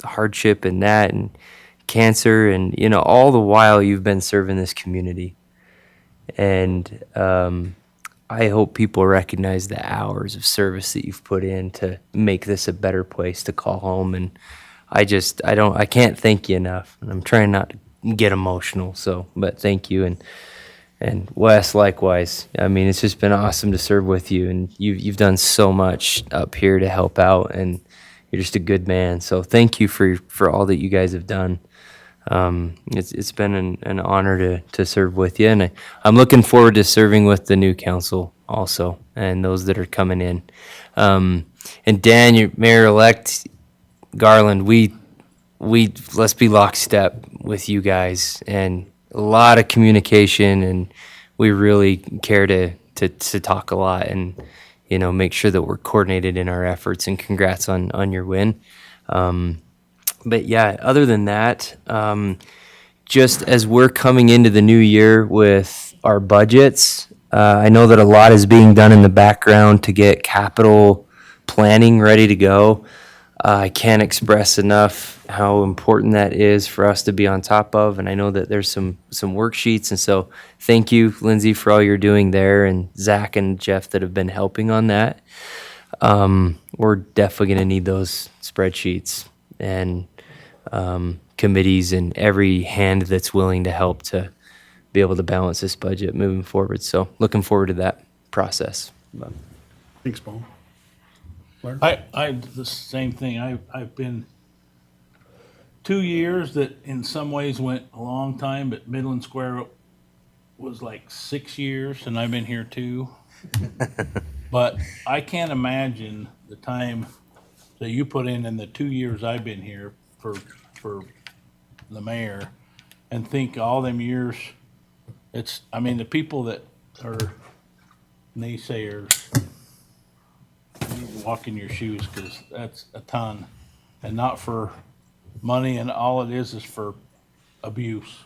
hardship in that, and cancer, and you know, all the while you've been serving this community. And I hope people recognize the hours of service that you've put in to make this a better place to call home. And I can't thank you enough. And I'm trying not to get emotional, but thank you. And Wes, likewise. I mean, it's just been awesome to serve with you, and you've done so much up here to help out, and you're just a good man. So thank you for all that you guys have done. It's been an honor to serve with you, and I'm looking forward to serving with the new council also, and those that are coming in. And Dan, your mayor-elect Garland, we let's be lockstep with you guys, and a lot of communication, and we really care to talk a lot, and you know, make sure that we're coordinated in our efforts. And congrats on your win. But yeah, other than that, just as we're coming into the new year with our budgets, I know that a lot is being done in the background to get capital planning ready to go. I can't express enough how important that is for us to be on top of, and I know that there's some worksheets, and so thank you, Lindsay, for all you're doing there, and Zach and Jeff that have been helping on that. We're definitely going to need those spreadsheets and committees and every hand that's willing to help to be able to balance this budget moving forward. So looking forward to that process. Thanks, Paul. Blair? I the same thing. I've been 2 years that in some ways went a long time, but Midland Square was like 6 years, and I've been here 2. But I can't imagine the time that you put in the 2 years I've been here for the mayor, and think all them years. I mean, the people that are naysayers, you need to walk in your shoes, because that's a ton, and not for money, and all it is for abuse.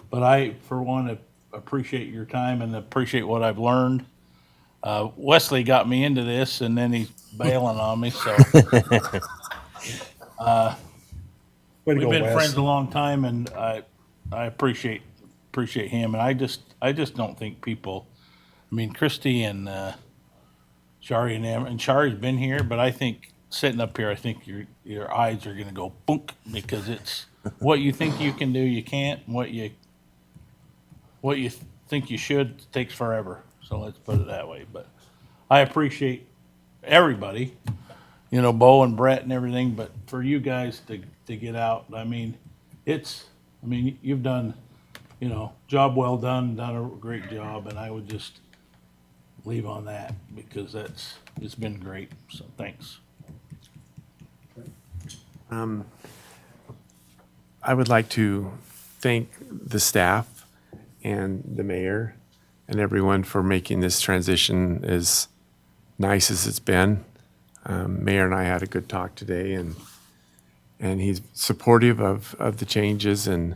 But I, for one, appreciate your time and appreciate what I've learned. Wesley got me into this, and then he's bailing on me, so. We've been friends a long time, and I appreciate him, and I just don't think people. I mean, Christy and Shari and them, and Shari's been here, but I think sitting up here, I think your eyes are gonna go boonk, because it's what you think you can do, you can't, and what you think you should takes forever. So let's put it that way. But I appreciate everybody, you know, Bo and Brett and everything, but for you guys to get out, I mean, you've done, you know, job well done a great job, and I would just leave on that, because it's been great. So thanks. I would like to thank the staff and the mayor and everyone for making this transition as nice as it's been. Mayor and I had a good talk today, and he's supportive of the changes, and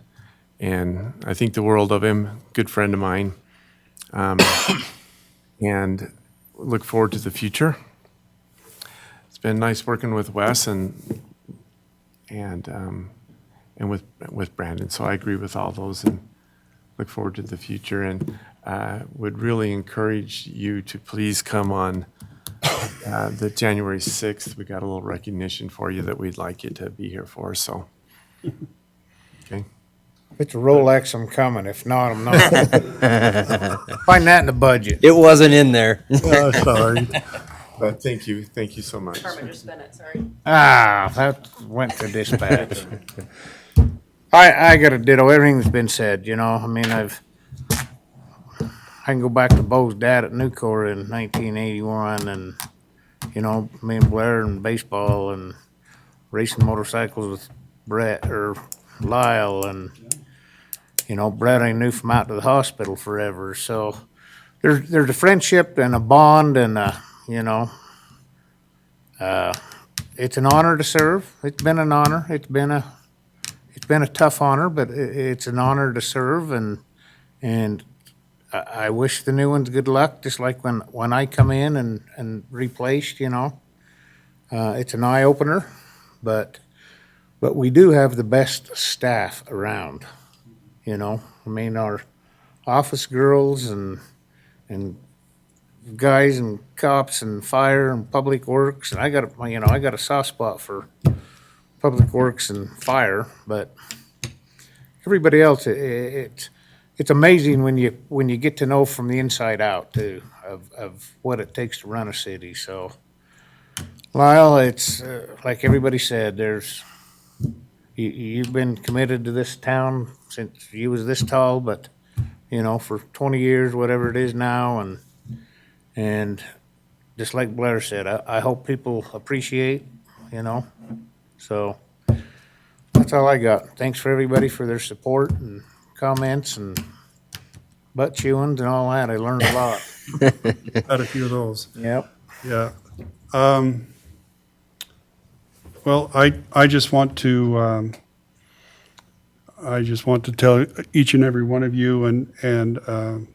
I think the world of him, good friend of mine, and look forward to the future. It's been nice working with Wes and with Brandon, so I agree with all those and look forward to the future, and would really encourage you to please come on the January 6th. We got a little recognition for you that we'd like you to be here for, so. Okay. If it's a Rolex, I'm coming. If not, I'm not. Find that in the budget. It wasn't in there. Oh, sorry. But thank you so much. Carmen just spent it, sorry. That went to dispatch. I got to ditto everything that's been said, you know. I mean, I can go back to Bo's dad at Nucor in 1981 and, you know, me and Blair and baseball and racing motorcycles with Brett or Lyle and, you know, Brett I knew from out to the hospital forever. So there's a friendship and a bond and you know, it's an honor to serve. It's been an honor. It's been a tough honor, but it's an honor to serve, and I wish the new ones good luck, just like when I come in and replaced, you know. It's an eye-opener, but we do have the best staff around, you know. I mean, our office girls and guys and cops and fire and public works, and I got a soft spot for public works and fire, but everybody else, it's amazing when you get to know from the inside out too of what it takes to run a city. So, Lyle, it's like everybody said, you've been committed to this town since you was this tall, but you know, for 20 years, whatever it is now, and just like Blair said, I hope people appreciate, you know. So that's all I got. Thanks for everybody for their support and comments and butt chewings and all that. I learned a lot. Had a few of those. Yep. Yeah. Well, I just want to tell each and every one of you and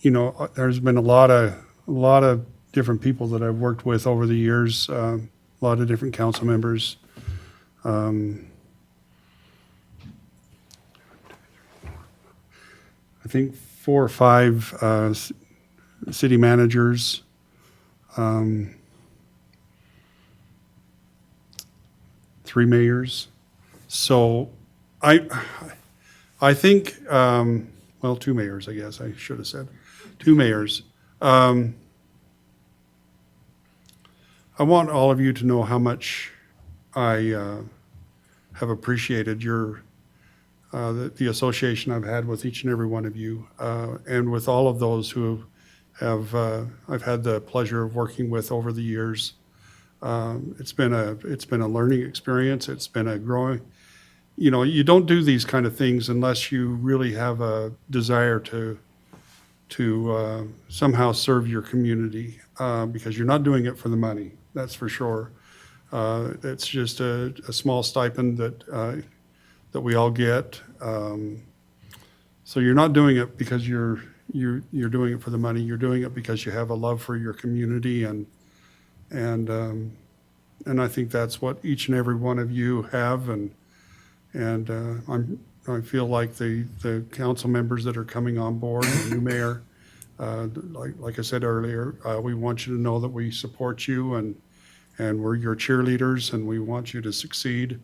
you know, there's been a lot of different people that I've worked with over the years, a lot of different council members. I think 4 or 5 city managers. 3 mayors. So I think, well, 2 mayors, I guess I should have said. 2 mayors. I want all of you to know how much I have appreciated the association I've had with each and every one of you, and with all of those who have I've had the pleasure of working with over the years. It's been a learning experience. It's been a growing. You know, you don't do these kind of things unless you really have a desire to somehow serve your community, because you're not doing it for the money. That's for sure. It's just a small stipend that we all get. So you're not doing it because you're doing it for the money. You're doing it because you have a love for your community, and I think that's what each and every one of you have, and I feel like the council members that are coming on board, the new mayor, like I said earlier, we want you to know that we support you, and we're your cheerleaders, and we want you to succeed.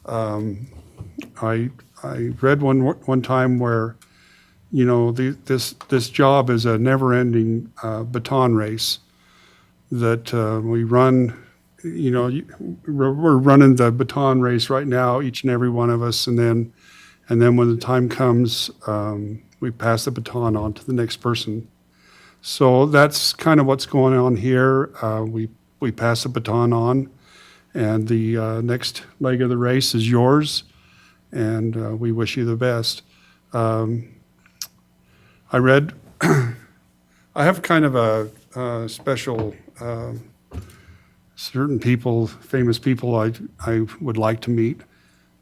I read one time where, you know, this job is a never-ending baton race that we run. You know, we're running the baton race right now, each and every one of us, and then when the time comes, we pass the baton on to the next person. So that's kind of what's going on here. We pass the baton on, and the next leg of the race is yours, and we wish you the best. I read, I have kind of a special certain people, famous people I would like to meet.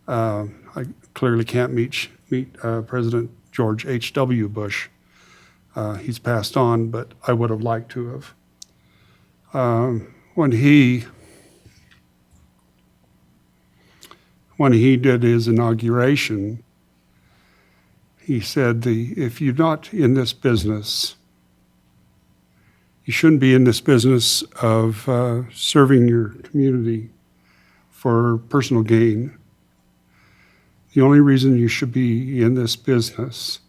I clearly can't meet President George H.W. Bush. He's passed on, but I would have liked to have. When he did his inauguration, he said, if you're not in this business, you shouldn't be in this business of serving your community for personal gain. The only reason you should be in this business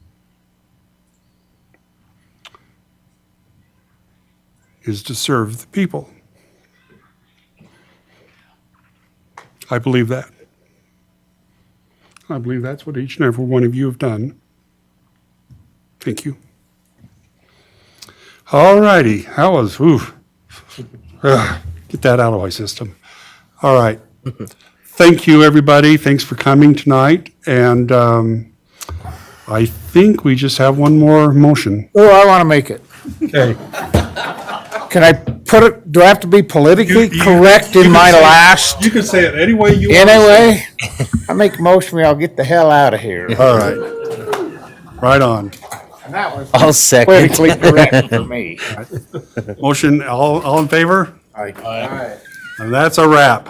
is to serve the people. I believe that. I believe that's what each and every one of you have done. Thank you. All righty, that was, oof. Get that out of my system. All right. Thank you, everybody. Thanks for coming tonight. And I think we just have one more motion. Oh, I want to make it. Okay. Can I put it, do I have to be politically You- correct you in can my say- last? You can say it any way you want. Anyway, I make a motion, I'll get the hell out of here. All right. Right on. And that was I'll second. politically correct for me. Motion, all in favor? Aye. And that's a wrap.